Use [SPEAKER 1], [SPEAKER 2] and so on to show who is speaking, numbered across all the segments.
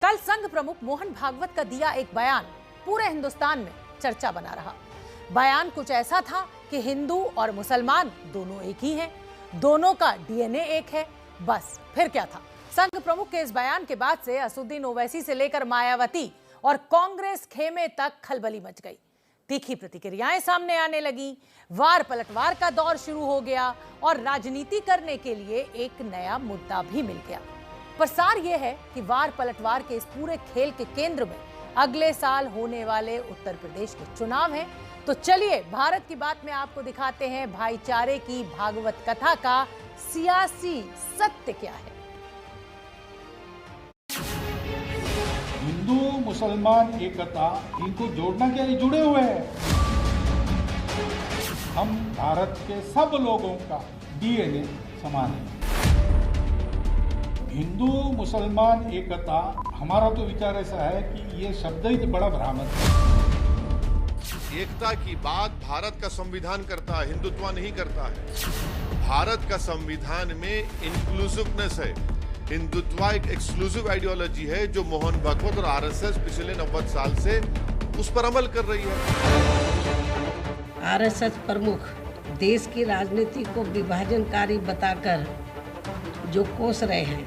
[SPEAKER 1] कल संघ प्रमुख मोहन भागवत का दिया एक बयान पूरे हिंदुस्तान में चर्चा बना रहा। बयान कुछ ऐसा था कि हिंदू और मुसलमान दोनों एक ही हैं, दोनों का डीएनए एक है। बस फिर क्या था। संघ प्रमुख के इस बयान के बाद से असदुद्दीन ओवैसी से लेकर मायावती और कांग्रेस खेमे तक खलबली मच गई। तीखी प्रतिक्रियाएं सामने आने लगी, वार पलटवार का दौर शुरू हो गया और राजनीति करने के लिए एक नया मुद्दा भी मिल गया। पर सार यह है कि वार पलटवार के इस पूरे खेल के केंद्र में अगले साल होने वाले उत्तर प्रदेश के चुनाव हैं। तो चलिए भारत की बात में आपको दिखाते हैं भाईचारे की भागवत कथा का सियासी सत्य क्या है।
[SPEAKER 2] हिंदू मुसलमान एकता, इनको जोड़ना क्या, ये जुड़े हुए हैं। हम भारत के सब लोगों का डीएनए समान है। हिंदू मुसलमान एकता, हमारा तो विचार ऐसा है कि ये शब्द ही बड़ा भ्रामक है।
[SPEAKER 3] एकता की बात भारत का संविधान करता है, हिंदुत्व नहीं करता है। भारत का संविधान में इंक्लूसिवनेस है। हिंदुत्व एक एक्सक्लूसिव आइडियोलॉजी है जो मोहन भागवत और आरएसएस पिछले 90 साल से उस पर अमल कर रही है।
[SPEAKER 4] आरएसएस प्रमुख देश की राजनीति को विभाजनकारी बताकर जो कोस रहे हैं,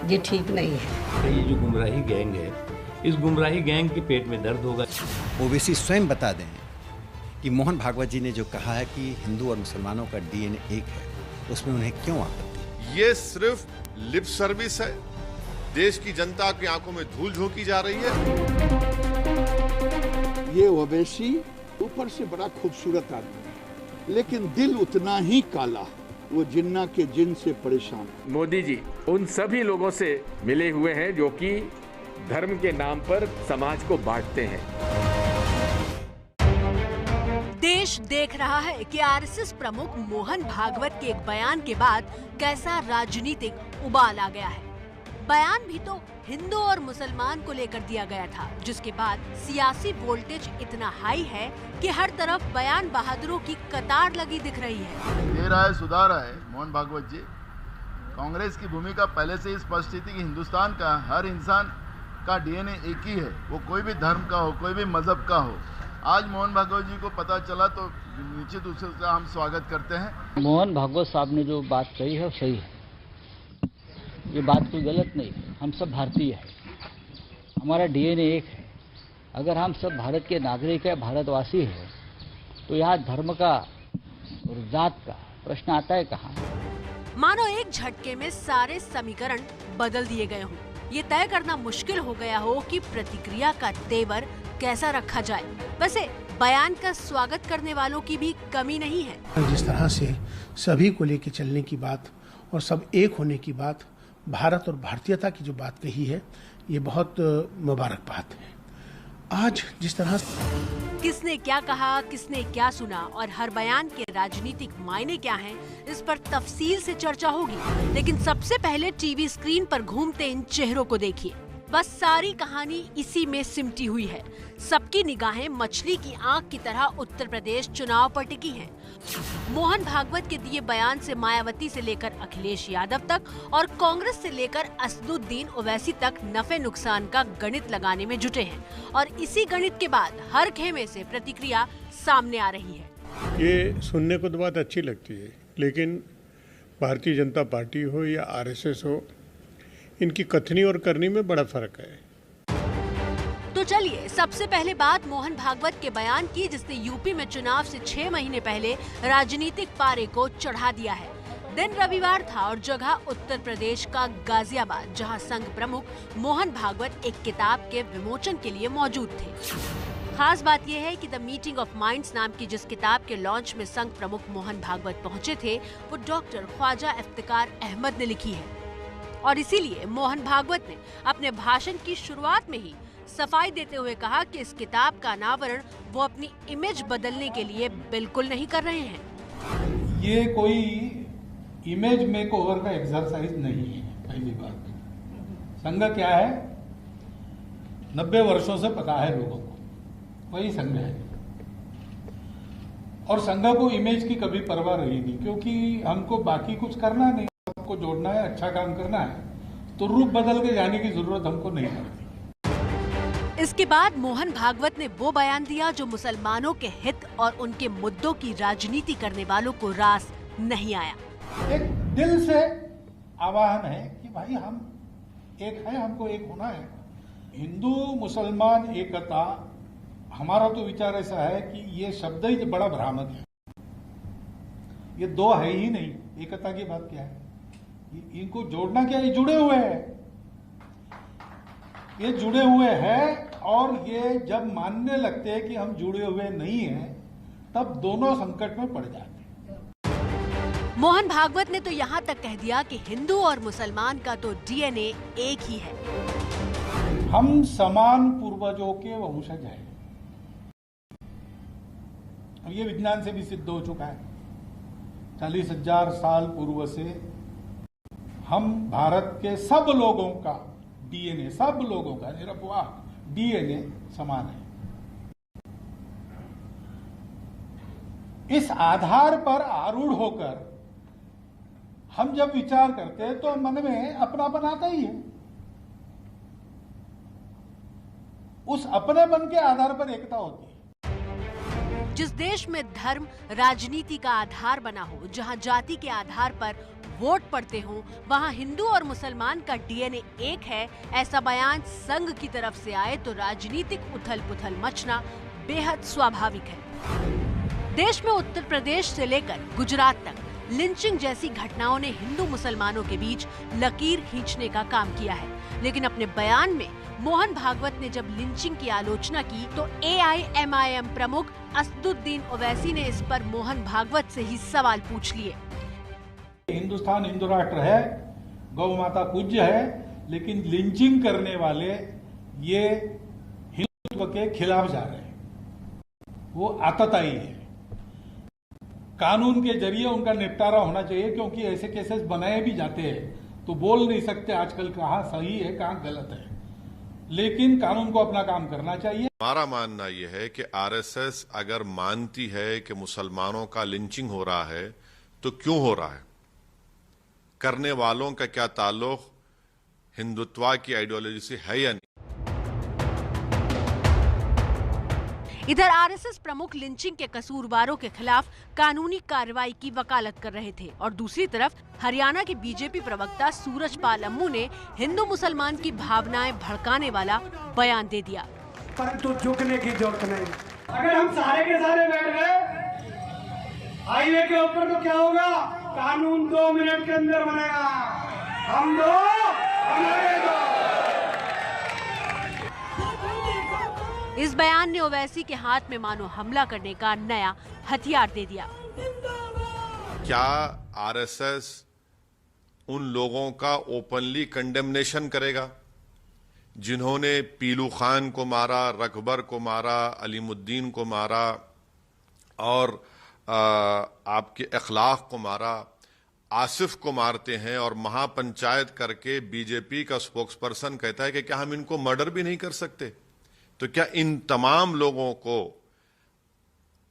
[SPEAKER 4] ये ठीक नहीं है।
[SPEAKER 5] ये जो गुमराही गैंग है, इस गुमराही गैंग के पेट में दर्द होगा।
[SPEAKER 6] ओवैसी स्वयं बता दें कि मोहन भागवत जी ने जो कहा है कि हिंदू और मुसलमानों का डीएनए एक है, उसमें उन्हें क्यों आपत्ति?
[SPEAKER 3] ये सिर्फ लिप सर्विस है। देश की जनता की आंखों में धूल झोंकी जा रही है।
[SPEAKER 7] ये ओवैसी ऊपर से बड़ा खूबसूरत आदमी है, लेकिन दिल उतना ही काला, वो जिन्ना के जिन से परेशान।
[SPEAKER 8] मोदी जी उन सभी लोगों से मिले हुए हैं जो कि धर्म के नाम पर समाज को बांटते हैं।
[SPEAKER 9] देश देख रहा है कि आरएसएस प्रमुख मोहन भागवत के एक बयान के बाद कैसा राजनीतिक उबाल आ गया है। बयान भी तो हिंदू और मुसलमान को लेकर दिया गया था, जिसके बाद सियासी वोल्टेज इतना हाई है कि हर तरफ बयान बहादुरों की कतार लगी दिख रही है।
[SPEAKER 10] दे रहा है, सुधार है मोहन भागवत जी। कांग्रेस की भूमिका पहले से ही स्पष्ट थी कि हिंदुस्तान का हर इंसान का डीएनए एक ही है, वो कोई भी धर्म का हो, कोई भी मजहब का हो। आज मोहन भागवत जी को पता चला तो निश्चित रूप से उसका हम स्वागत करते हैं।
[SPEAKER 11] मोहन भागवत साहब ने जो बात कही है सही है, ये बात कोई गलत नहीं। हम सब भारतीय हैं, हमारा डीएनए एक है। अगर हम सब भारत के नागरिक है, भारतवासी है, तो यहाँ धर्म का और जात का प्रश्न आता है कहाँ?
[SPEAKER 9] मानो एक झटके में सारे समीकरण बदल दिए गए हों। ये तय करना मुश्किल हो गया हो कि प्रतिक्रिया का तेवर कैसा रखा जाए। वैसे बयान का स्वागत करने वालों की भी कमी नहीं है।
[SPEAKER 12] जिस तरह से सभी को लेकर चलने की बात और सब एक होने की बात, भारत और भारतीयता की जो बात कही है, ये बहुत मुबारक बात है। आज जिस तरह
[SPEAKER 9] किसने क्या कहा, किसने क्या सुना और हर बयान के राजनीतिक मायने क्या हैं, इस पर तफसील से चर्चा होगी। लेकिन सबसे पहले टीवी स्क्रीन पर घूमते इन चेहरों को देखिए। बस सारी कहानी इसी में सिमटी हुई है। सबकी निगाहें मछली की आंख की तरह उत्तर प्रदेश चुनाव पर टिकी हैं। मोहन भागवत के दिए बयान से मायावती से लेकर अखिलेश यादव तक और कांग्रेस से लेकर असदुद्दीन ओवैसी तक नफे नुकसान का गणित लगाने में जुटे हैं और इसी गणित के बाद हर खेमे से प्रतिक्रिया सामने आ रही है।
[SPEAKER 13] ये सुनने को तो बात अच्छी लगती है, लेकिन भारतीय जनता पार्टी हो या आरएसएस हो, इनकी कथनी और करनी में बड़ा फर्क है।
[SPEAKER 9] तो चलिए सबसे पहले बात मोहन भागवत के बयान की, जिसने यूपी में चुनाव से 6 महीने पहले राजनीतिक पारे को चढ़ा दिया है। दिन रविवार था और जगह उत्तर प्रदेश का गाजियाबाद, जहां संघ प्रमुख मोहन भागवत एक किताब के विमोचन के लिए मौजूद थे। खास बात यह है कि द मीटिंग ऑफ माइंड्स नाम की जिस किताब के लॉन्च में संघ प्रमुख मोहन भागवत पहुंचे थे, वो डॉक्टर ख्वाजा इफ्तिकार अहमद ने लिखी है। और इसीलिए मोहन भागवत ने अपने भाषण की शुरुआत में ही सफाई देते हुए कहा कि इस किताब का अनावरण वो अपनी इमेज बदलने के लिए बिल्कुल नहीं कर रहे हैं।
[SPEAKER 2] ये कोई इमेज मेकओवर का एक्सरसाइज नहीं है। पहली बात, संघ क्या है, 90 वर्षों से पता है लोगों को, वही संघ है। और संघ को इमेज की कभी परवाह रहेगी, क्योंकि हमको बाकी कुछ करना नहीं, सबको जोड़ना है, अच्छा काम करना है, तो रूप बदल के जाने की जरूरत हमको नहीं पड़ती।
[SPEAKER 9] इसके बाद मोहन भागवत ने वो बयान दिया जो मुसलमानों के हित और उनके मुद्दों की राजनीति करने वालों को रास नहीं आया।
[SPEAKER 2] एक दिल से आह्वान है कि भाई हम एक है, हमको एक होना है। हिंदू मुसलमान एकता, हमारा तो विचार ऐसा है कि ये शब्द ही बड़ा भ्रामक है। ये दो है ही नहीं, एकता की बात क्या है? इनको जोड़ना क्या है? ये जुड़े हुए हैं, ये जुड़े हुए हैं। और ये जब मानने लगते हैं कि हम जुड़े हुए नहीं हैं, तब दोनों संकट में पड़ जाते हैं।
[SPEAKER 9] मोहन भागवत ने तो यहाँ तक कह दिया कि हिंदू और मुसलमान का तो डीएनए एक ही है।
[SPEAKER 2] हम समान पूर्वजों के वंशज हैं, और ये विज्ञान से भी सिद्ध हो चुका है। 40,000 साल पूर्व से हम भारत के सब लोगों का डीएनए, सब लोगों का निरपवाह डीएनए समान है। इस आधार पर आरूढ़ होकर हम जब विचार करते हैं तो मन में अपनापन आता ही है। उस अपनेपन के आधार पर एकता होती है।
[SPEAKER 9] जिस देश में धर्म राजनीति का आधार बना हो, जहां जाति के आधार पर वोट पड़ते हों, वहां हिंदू और मुसलमान का डीएनए एक है, ऐसा बयान संघ की तरफ से आए तो राजनीतिक उथल-पुथल मचना बेहद स्वाभाविक है। देश में उत्तर प्रदेश से लेकर गुजरात तक लिंचिंग जैसी घटनाओं ने हिंदू मुसलमानों के बीच लकीर खींचने का काम किया है, लेकिन अपने बयान में मोहन भागवत ने जब लिंचिंग की आलोचना की तो AIMIM प्रमुख असदुद्दीन ओवैसी ने इस पर मोहन भागवत से ही सवाल पूछ लिए।
[SPEAKER 2] हिंदुस्तान हिंदू राष्ट्र है, गौ माता पूज्य है, लेकिन लिंचिंग करने वाले ये हिंदुत्व के खिलाफ जा रहे हैं। वो आतताई है। कानून के जरिए उनका निपटारा होना चाहिए, क्योंकि ऐसे केसेस बनाए भी जाते हैं तो बोल नहीं सकते आजकल कहाँ सही है कहाँ गलत है, लेकिन कानून को अपना काम करना चाहिए।
[SPEAKER 3] हमारा मानना यह है कि आरएसएस अगर मानती है कि मुसलमानों का लिंचिंग हो रहा है तो क्यों हो रहा है, करने वालों का क्या ताल्लुक हिंदुत्व की आइडियोलॉजी से है या नहीं।
[SPEAKER 9] इधर आरएसएस प्रमुख लिंचिंग के कसूरवारों के खिलाफ कानूनी कार्रवाई की वकालत कर रहे थे, और दूसरी तरफ हरियाणा के बीजेपी प्रवक्ता सूरजपाल अम्मू ने हिंदू मुसलमान की भावनाएं भड़काने वाला बयान दे दिया।
[SPEAKER 14] परंतु झुकने की जरूरत नहीं। अगर हम सारे के सारे बैठ गए हाईवे के ऊपर तो क्या होगा? कानून 2 मिनट के अंदर बनेगा। हम दो, हमारे दो।
[SPEAKER 9] इस बयान ने ओवैसी के हाथ में मानो हमला करने का नया हथियार दे दिया।
[SPEAKER 3] क्या आरएसएस उन लोगों का ओपनली कंडेमनेशन करेगा जिन्होंने पीलू खान को मारा, रकबर को मारा, अलीमुद्दीन को मारा और आपके अखलाक को मारा, आसिफ को मारते हैं, और महापंचायत करके बीजेपी का स्पोक्सपर्सन कहता है कि क्या हम इनको मर्डर भी नहीं कर सकते? तो क्या इन तमाम लोगों को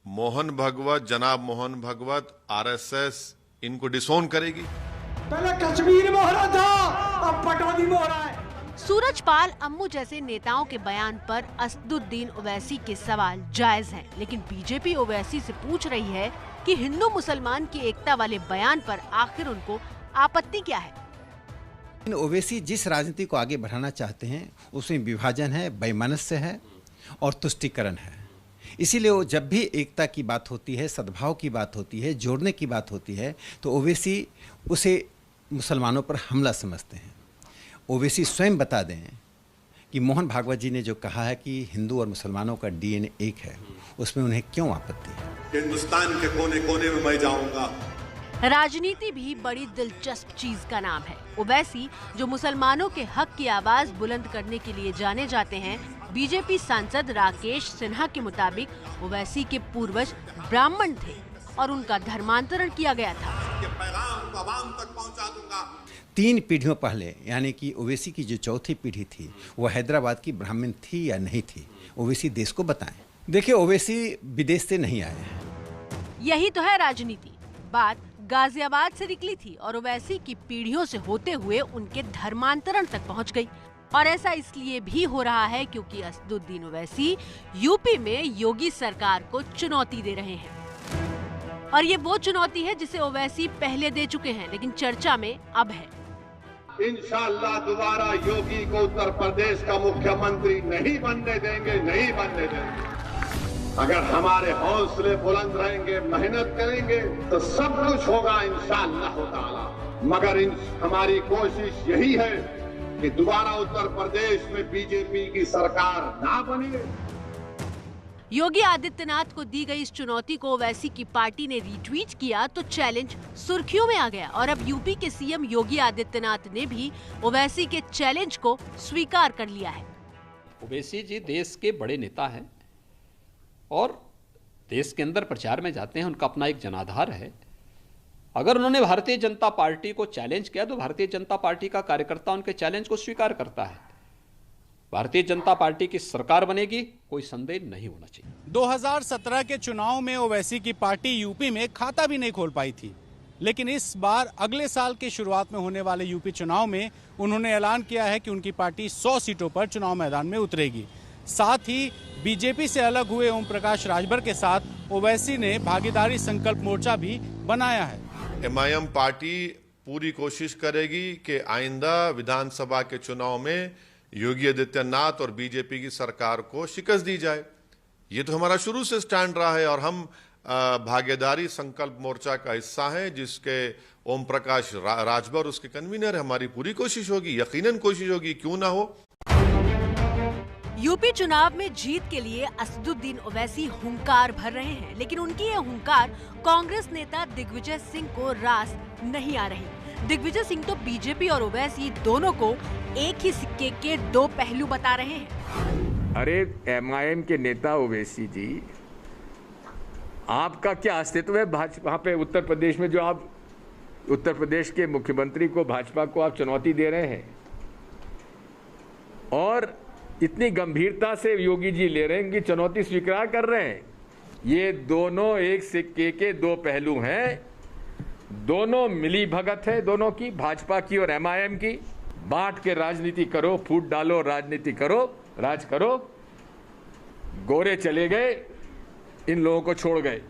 [SPEAKER 3] मोहन भागवत, जनाब मोहन भागवत, आरएसएस इनको डिसोन करेगी?
[SPEAKER 14] पहले कश्मीर में हो रहा था, अब पटौदी में हो रहा है।
[SPEAKER 9] सूरजपाल अम्मू जैसे नेताओं के बयान पर असदुद्दीन ओवैसी के सवाल जायज हैं, लेकिन बीजेपी ओवैसी से पूछ रही है कि हिंदू मुसलमान की एकता वाले बयान पर आखिर उनको आपत्ति क्या है।
[SPEAKER 6] ओवैसी जिस राजनीति को आगे बढ़ाना चाहते हैं उसमें विभाजन है, वैमनस्य है और तुष्टीकरण है। इसीलिए वो जब भी एकता की बात होती है, सद्भाव की बात होती है, जोड़ने की बात होती है, तो ओवैसी उसे मुसलमानों पर हमला समझते हैं। ओवैसी स्वयं बता दें कि मोहन भागवत जी ने जो कहा है कि हिंदू और मुसलमानों का डीएनए एक है, उसमें उन्हें क्यों आपत्ति है?
[SPEAKER 3] हिंदुस्तान के कोने कोने में मैं जाऊंगा।
[SPEAKER 9] राजनीति भी बड़ी दिलचस्प चीज का नाम है। ओवैसी जो मुसलमानों के हक की आवाज बुलंद करने के लिए जाने जाते हैं, बीजेपी सांसद राकेश सिन्हा के मुताबिक ओवैसी के पूर्वज ब्राह्मण थे और उनका धर्मांतरण किया गया था।
[SPEAKER 6] 3 पीढ़ियों पहले, यानी कि ओवैसी की जो चौथी पीढ़ी थी वो हैदराबाद की ब्राह्मण थी या नहीं थी, ओवैसी देश को बताएं। देखिए, ओवैसी विदेश से नहीं आए हैं।
[SPEAKER 9] यही तो है राजनीति। बात गाजियाबाद से निकली थी और ओवैसी की पीढ़ियों से होते हुए उनके धर्मांतरण तक पहुंच गई। और ऐसा इसलिए भी हो रहा है क्योंकि असदुद्दीन ओवैसी यूपी में योगी सरकार को चुनौती दे रहे हैं। और ये वो चुनौती है जिसे ओवैसी पहले दे चुके हैं, लेकिन चर्चा में अब है।
[SPEAKER 15] इंशाअल्लाह दोबारा योगी को उत्तर प्रदेश का मुख्यमंत्री नहीं बनने देंगे, नहीं बनने देंगे। अगर हमारे हौसले बुलंद रहेंगे, मेहनत करेंगे तो सब कुछ होगा इंशाअल्लाह ताला। मगर हमारी कोशिश यही है कि दोबारा उत्तर प्रदेश में बीजेपी की सरकार ना बने।
[SPEAKER 9] योगी आदित्यनाथ को दी गई इस चुनौती को ओवैसी की पार्टी ने रीट्वीट किया तो चैलेंज सुर्खियों में आ गया और अब यूपी के सीएम योगी आदित्यनाथ ने भी ओवैसी के चैलेंज को स्वीकार कर लिया है।
[SPEAKER 16] ओवैसी जी देश के बड़े नेता हैं और देश के अंदर प्रचार में जाते हैं, उनका अपना एक जनाधार है। अगर उन्होंने भारतीय जनता पार्टी को चैलेंज किया तो भारतीय जनता पार्टी का कार्यकर्ता उनके चैलेंज को स्वीकार करता है। भारतीय जनता पार्टी की सरकार बनेगी, कोई संदेह नहीं होना चाहिए।
[SPEAKER 17] 2017 के चुनाव में ओवैसी की पार्टी यूपी में खाता भी नहीं खोल पाई थी, लेकिन इस बार अगले साल की शुरुआत में होने वाले यूपी चुनाव में उन्होंने ऐलान किया है कि उनकी पार्टी 100 सीटों पर चुनाव मैदान में उतरेगी। साथ ही बीजेपी से अलग हुए ओम प्रकाश राजभर के साथ ओवैसी ने भागीदारी संकल्प मोर्चा भी बनाया है।
[SPEAKER 3] एमआईएम पार्टी पूरी कोशिश करेगी कि आइंदा विधानसभा के चुनाव में योगी आदित्यनाथ और बीजेपी की सरकार को शिकस्त दी जाए। ये तो हमारा शुरू से स्टैंड रहा है और हम भागीदारी संकल्प मोर्चा का हिस्सा हैं, जिसके ओम प्रकाश राजभर उसके कन्वीनर है। हमारी पूरी कोशिश होगी, यकीनन कोशिश होगी, क्यों ना हो।
[SPEAKER 9] यूपी चुनाव में जीत के लिए असदुद्दीन ओवैसी हुंकार भर रहे हैं, लेकिन उनकी ये हुंकार कांग्रेस नेता दिग्विजय सिंह को रास नहीं आ रही। दिग्विजय सिंह तो बीजेपी और ओवैसी दोनों को एक ही सिक्के के दो पहलू बता रहे हैं।
[SPEAKER 8] अरे एमआईएम के नेता ओवैसी जी, आपका क्या अस्तित्व है भाजपा पे उत्तर प्रदेश में, जो आप उत्तर प्रदेश के मुख्यमंत्री को, भाजपा को आप चुनौती दे रहे हैं और इतनी गंभीरता से योगी जी ले रहे हैं कि चुनौती स्वीकार कर रहे हैं। ये दोनों एक सिक्के के दो पहलू हैं, दोनों मिली भगत है, दोनों की, भाजपा की और एमआईएम की। बांट के राजनीति करो, फूट डालो, राजनीति करो, राज करो। गोरे चले गए, इन लोगों को छोड़ गए।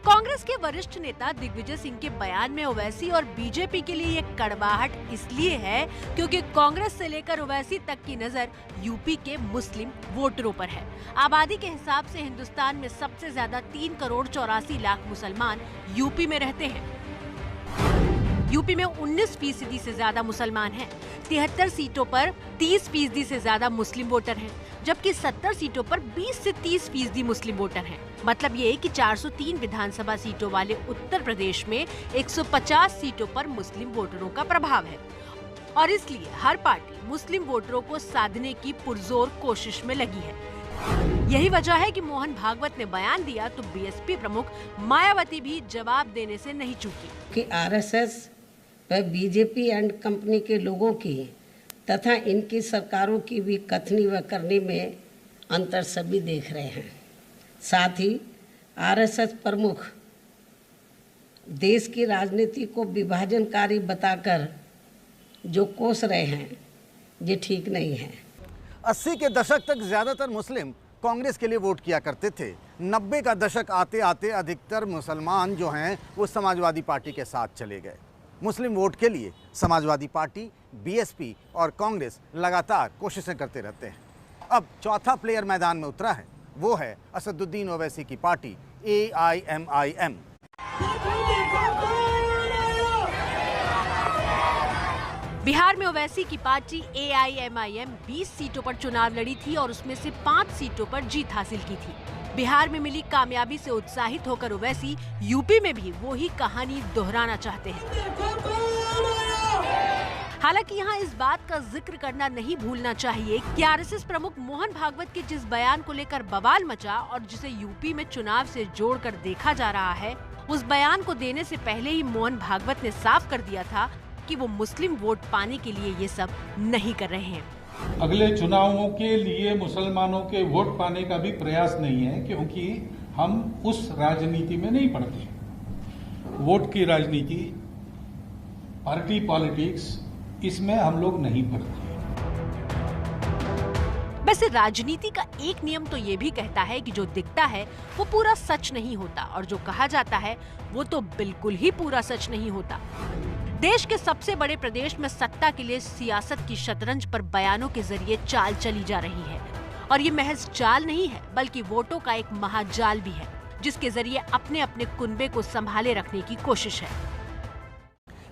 [SPEAKER 9] कांग्रेस के वरिष्ठ नेता दिग्विजय सिंह के बयान में ओवैसी और बीजेपी के लिए ये कड़वाहट इसलिए है क्योंकि कांग्रेस से लेकर ओवैसी तक की नजर यूपी के मुस्लिम वोटरों पर है। आबादी के हिसाब से हिंदुस्तान में सबसे ज्यादा 3,84,00,000 मुसलमान यूपी में रहते हैं। यूपी में 19% से ज्यादा मुसलमान हैं। 73 सीटों पर 30% से ज्यादा मुस्लिम वोटर हैं, जबकि 70 सीटों पर 20 से 30% मुस्लिम वोटर हैं। मतलब ये कि 403 विधानसभा सीटों वाले उत्तर प्रदेश में 150 सीटों पर मुस्लिम वोटरों का प्रभाव है और इसलिए हर पार्टी मुस्लिम वोटरों को साधने की पुरजोर कोशिश में लगी है। यही वजह है कि मोहन भागवत ने बयान दिया तो बीएसपी प्रमुख मायावती भी जवाब देने से नहीं चूकी
[SPEAKER 4] कि आरएसएस व बीजेपी एंड कंपनी के लोगों की तथा इनकी सरकारों की भी कथनी व करनी में अंतर सभी देख रहे हैं। साथ ही आरएसएस प्रमुख देश की राजनीति को विभाजनकारी बताकर जो कोस रहे हैं, ये ठीक नहीं है।
[SPEAKER 18] 80 के दशक तक ज़्यादातर मुस्लिम कांग्रेस के लिए वोट किया करते थे। 90 का दशक आते आते अधिकतर मुसलमान जो हैं वो समाजवादी पार्टी के साथ चले गए। मुस्लिम वोट के लिए समाजवादी पार्टी, बीएसपी और कांग्रेस लगातार कोशिशें करते रहते हैं। अब चौथा प्लेयर मैदान में उतरा है, वो है असदुद्दीन ओवैसी की पार्टी AIMIM।
[SPEAKER 9] बिहार में ओवैसी की पार्टी AIMIM 20 सीटों पर चुनाव लड़ी थी और उसमें से 5 सीटों पर जीत हासिल की थी। बिहार में मिली कामयाबी से उत्साहित होकर ओवैसी यूपी में भी वो ही कहानी दोहराना चाहते हैं। हालांकि यहाँ इस बात का जिक्र करना नहीं भूलना चाहिए कि आरएसएस प्रमुख मोहन भागवत के जिस बयान को लेकर बवाल मचा और जिसे यूपी में चुनाव से जोड़कर देखा जा रहा है, उस बयान को देने से पहले ही मोहन भागवत ने साफ कर दिया था कि वो मुस्लिम वोट पाने के लिए ये सब नहीं कर रहे हैं।
[SPEAKER 2] अगले चुनावों के लिए मुसलमानों के वोट पाने का भी प्रयास नहीं है, क्योंकि हम उस राजनीति में नहीं पड़ते। वोट की राजनीति, पार्टी पॉलिटिक्स इसमें हम लोग नहीं पड़ते।
[SPEAKER 9] वैसे राजनीति का एक नियम तो ये भी कहता है कि जो दिखता है वो पूरा सच नहीं होता और जो कहा जाता है वो तो बिल्कुल ही पूरा सच नहीं होता। देश के सबसे बड़े प्रदेश में सत्ता के लिए सियासत की शतरंज पर बयानों के जरिए चाल चली जा रही है और ये महज चाल नहीं है बल्कि वोटों का एक महाजाल भी है जिसके जरिए अपने अपने कुनबे को संभाले रखने की कोशिश है।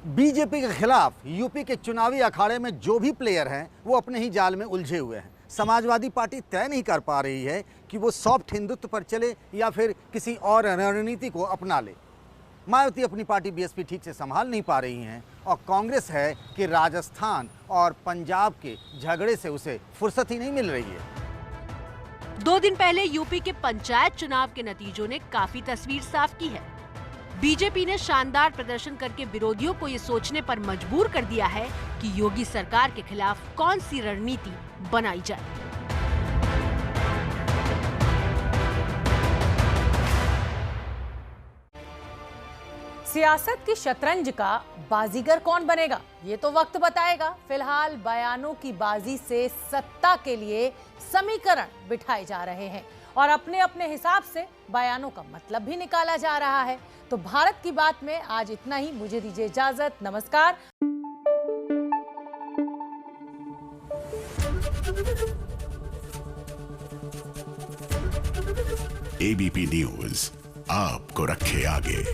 [SPEAKER 18] बीजेपी के खिलाफ यूपी के चुनावी अखाड़े में जो भी प्लेयर हैं वो अपने ही जाल में उलझे हुए हैं। समाजवादी पार्टी तय नहीं कर पा रही है कि वो सॉफ्ट हिंदुत्व पर चले या फिर किसी और रणनीति को अपना ले। मायावती अपनी पार्टी बीएसपी ठीक से संभाल नहीं पा रही हैं और कांग्रेस है कि राजस्थान और पंजाब के झगड़े से उसे फुर्सत ही नहीं मिल रही है।
[SPEAKER 9] 2 दिन पहले यूपी के पंचायत चुनाव के नतीजों ने काफी तस्वीर साफ की है। बीजेपी ने शानदार प्रदर्शन करके विरोधियों को ये सोचने पर मजबूर कर दिया है कि योगी सरकार के खिलाफ कौन सी रणनीति बनाई जाए।
[SPEAKER 1] सियासत की शतरंज का बाजीगर कौन बनेगा ये तो वक्त बताएगा। फिलहाल बयानों की बाजी से सत्ता के लिए समीकरण बिठाए जा रहे हैं और अपने अपने हिसाब से बयानों का मतलब भी निकाला जा रहा है। तो भारत की बात में आज इतना ही। मुझे दीजिए इजाजत। नमस्कार।
[SPEAKER 19] एबीपी न्यूज आपको रखे आगे।